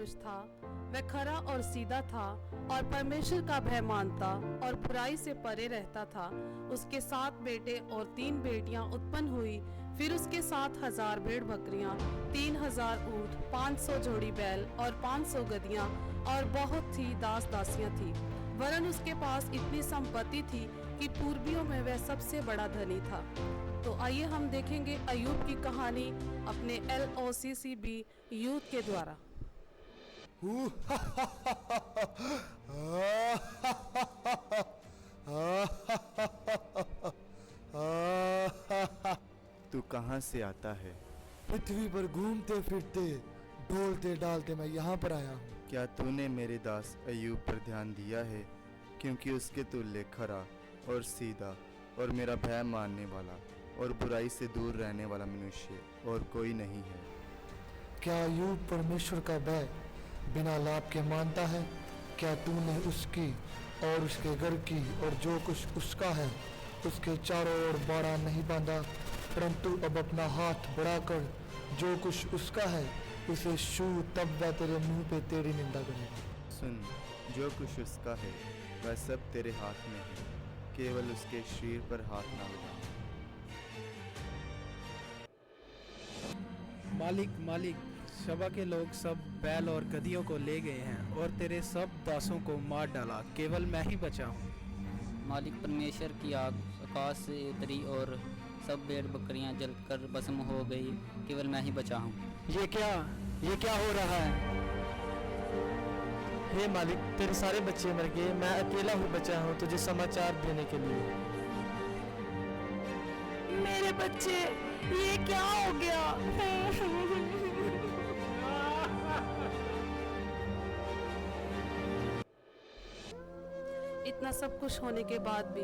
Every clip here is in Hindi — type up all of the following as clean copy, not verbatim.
पुरुष था वह खरा और सीधा था और परमेश्वर का भय मानता और बुराई से परे रहता था। उसके 7 बेटे और 3 बेटियां उत्पन्न हुई। फिर उसके 7,000 भेड़ बकरियां, 3,000 ऊँट, 500 जोड़ी बैल और 500 गधियां और बहुत सी दास दासियां थी। वरन उसके पास इतनी संपत्ति थी कि पूर्वियों में वह सबसे बड़ा धनी था। तो आइए हम देखेंगे अय्यूब की कहानी अपने LOCCB यूथ के द्वारा। तू कहाँ से आता है? पृथ्वी पर घूमते फिरते ढोलते डालते मैं यहाँ पर आया हूँ। क्या तूने मेरे दास अय्यूब पर ध्यान दिया है? क्योंकि उसके तुल्य खरा और सीधा और मेरा भय मानने वाला और बुराई से दूर रहने वाला मनुष्य और कोई नहीं है। क्या अय्यूब परमेश्वर का भय बिना लाभ के मानता है? क्या तूने उसकी और उसके घर की और जो कुछ उसका है उसके चारों ओर बाड़ा नहीं बांधा, परंतु अब अपना हाथ बढ़ाकर जो कुछ उसका है उसे छू, तब वह तेरे मुंह पे तेरी निंदा करेगा। सुन, जो कुछ उसका है वह सब तेरे हाथ में है, केवल उसके शरीर पर हाथ ना लगा। मालिक, सभा के लोग सब बैल और गधियों को ले गए हैं और तेरे सब दासों को मार डाला, केवल मैं ही बचा हूँ। मालिक, परमेश्वर की आग आकाश से उतरी और सब भेड़ बकरियां जलकर भस्म हो गई, केवल मैं ही बचा हूँ। ये क्या हो रहा है? हे मालिक, तेरे सारे बच्चे मर गए, मैं अकेला ही बचा हूँ तुझे समाचार देने के लिए। मेरे बच्चे, ये क्या हो गया? इतना सब कुछ होने के बाद भी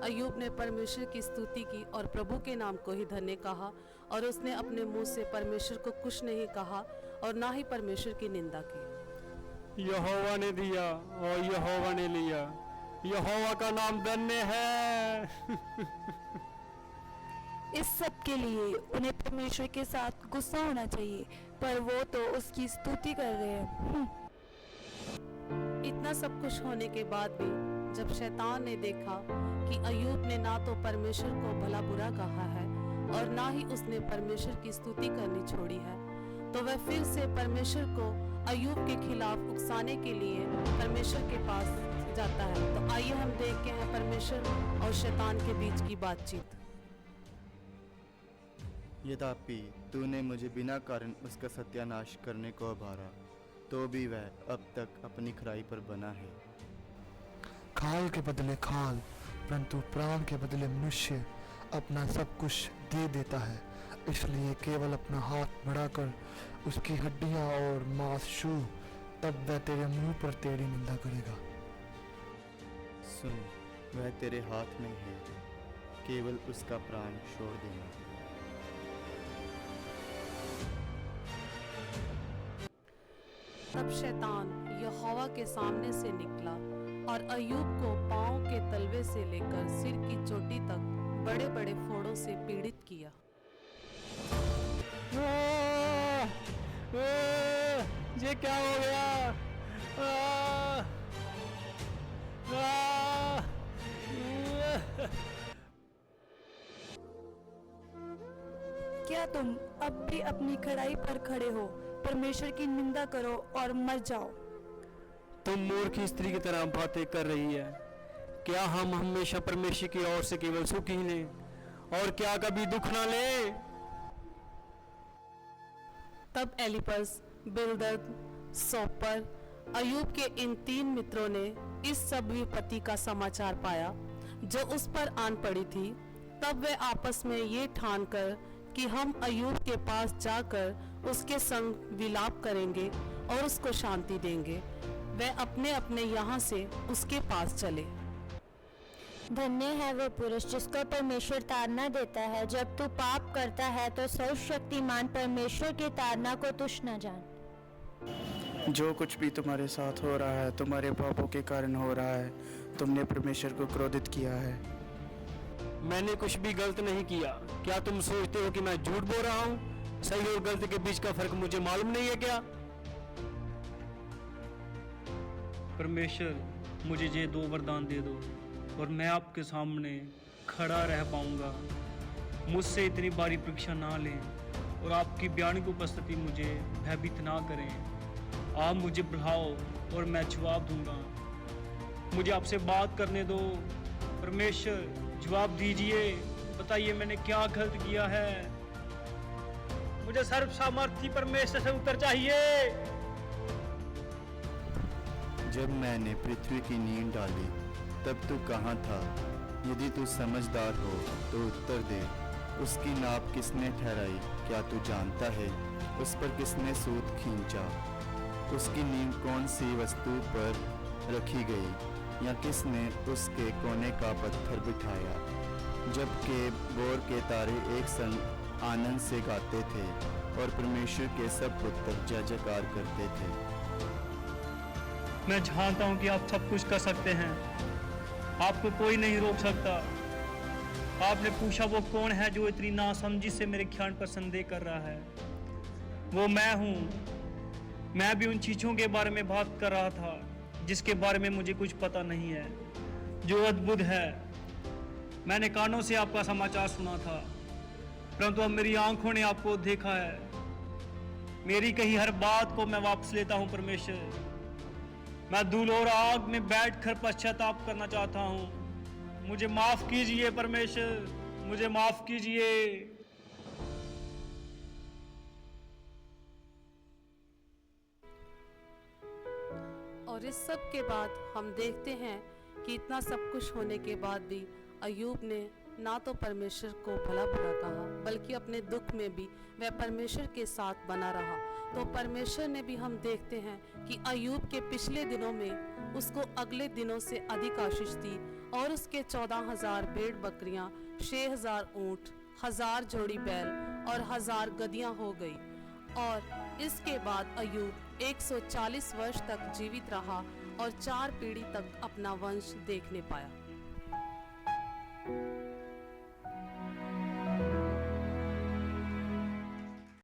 अय्यूब ने परमेश्वर की स्तुति की और प्रभु के नाम को ही धन्य कहा, और उसने अपने मुंह से परमेश्वर को कुछ नहीं कहा और ना ही परमेश्वर की निंदा की। यहोवा ने दिया और यहोवा ने लिया, यहोवा का नाम धन्य है। इस सब के लिए उन्हें परमेश्वर के साथ गुस्सा होना चाहिए, पर वो तो उसकी स्तुति कर रहे हैं। इतना सब कुछ होने के बाद भी जब शैतान ने देखा कि अय्यूब ने ना तो परमेश्वर को भला बुरा कहा है और ना ही उसने परमेश्वर की स्तुति करनी छोड़ी है, तो वह फिर से परमेश्वर को अय्यूब के खिलाफ उकसाने के लिए परमेश्वर के पास जाता है। तो आइए हम देखते हैं परमेश्वर और शैतान के बीच की बातचीत। यद्यपि तूने मुझे बिना कारण उसका सत्यानाश करने को उभारा, तो भी वह अब तक अपनी खराई पर बना है। खाल के बदले खाल, परंतु प्राण के बदले मनुष्य अपना सब कुछ दे देता है। इसलिए केवल अपना हाथ बढ़ाकर उसकी हड्डियां और मांस छू, तब वह तेरे मुंह पर तेरी निंदा करेगा। सुन, वह तेरे हाथ में है, केवल उसका प्राण छोड़ देना। तब शैतान यहोवा के सामने से निकला और अय्यूब को पांव के तलवे से लेकर सिर की चोटी तक बड़े बड़े फोड़ों से पीड़ित किया। ये क्या हो गया? क्या तुम अब भी अपनी खड़ाई पर खड़े हो? परमेश्वर की निंदा करो और मर जाओ। तुम मूर्ख स्त्री की तरह बातें कर रही है। क्या हम हमेशा परमेश्वर की ओर से केवल सुख ही लें और क्या कभी दुख ना लें? तब एलीपज, बिल्दद, सोपर, अय्यूब के इन 3 मित्रों ने इस सब विपत्ति का समाचार पाया जो उस पर आन पड़ी थी। तब वे आपस में ये ठान कर कि हम अय्यूब के पास जाकर उसके संग विलाप करेंगे और उसको शांति देंगे, वे अपने अपने यहाँ से उसके पास चले। धन्य है वो पुरुष जिसको परमेश्वर ताड़ना देता है। जब तू पाप करता है तो सर्वशक्तिमान परमेश्वर की ताड़ना को तुच्छ न जान। जो कुछ भी तुम्हारे साथ हो रहा है तुम्हारे पापों के कारण हो रहा है। तुमने परमेश्वर को क्रोधित किया है। मैंने कुछ भी गलत नहीं किया। क्या तुम सोचते हो कि मैं झूठ बोल रहा हूँ? सही और गलत के बीच का फर्क मुझे मालूम नहीं है क्या? परमेश्वर मुझे ये 2 वरदान दे दो और मैं आपके सामने खड़ा रह पाऊंगा। मुझसे इतनी बारी परीक्षा ना लें और आपकी भयानक उपस्थिति मुझे भयभीत ना करें। आप मुझे बुलाओ और मैं जवाब दूंगा। मुझे आपसे बात करने दो। परमेश्वर जवाब दीजिए, बताइए मैंने क्या गलत किया है। मुझे सर्व सामर्थी परमेश्वर से उत्तर चाहिए। जब मैंने पृथ्वी की नींव डाली तब तू कहाँ था? यदि तू समझदार हो तो उत्तर दे। उसकी नाप किसने ठहराई, क्या तू जानता है? उस पर किसने सूत खींचा? उसकी नींव कौन सी वस्तु पर रखी गई, या किसने उसके कोने का पत्थर बिठाया? जबकि बोर के तारे एक संग आनंद से गाते थे और परमेश्वर के सब पुत्र जय जयकार करते थे। मैं जानता हूं कि आप सब कुछ कर सकते हैं, आपको कोई नहीं रोक सकता। आपने पूछा वो कौन है जो इतनी नासमझी से मेरे ज्ञान पर संदेह कर रहा है। वो मैं हूँ। मैं भी उन चीज़ों के बारे में बात कर रहा था जिसके बारे में मुझे कुछ पता नहीं है, जो अद्भुत है। मैंने कानों से आपका समाचार सुना था, परंतु अब मेरी आंखों ने आपको देखा है। मेरी कही हर बात को मैं वापस लेता हूँ परमेश्वर। मैं धूल और आग में बैठकर पश्चाताप करना चाहता हूँ। मुझे माफ कीजिए परमेश्वर, मुझे माफ कीजिए। और इस सब के बाद हम देखते हैं कि इतना सब कुछ होने के बाद भी अय्यूब ने ना तो परमेश्वर को भला बुरा कहा, बल्कि अपने दुख में भी वह परमेश्वर के साथ बना रहा। तो परमेश्वर ने भी, हम देखते हैं कि अय्यूब के पिछले दिनों में उसको अगले दिनों से अधिक आशीष दी और उसके 14,000 भेड़ बकरियां, 6,000 ऊंट, 1,000 जोड़ी बैल और 1,000 गधियां हो गई। और इसके बाद अय्यूब 140 वर्ष तक जीवित रहा और 4 पीढ़ी तक अपना वंश देखने पाया।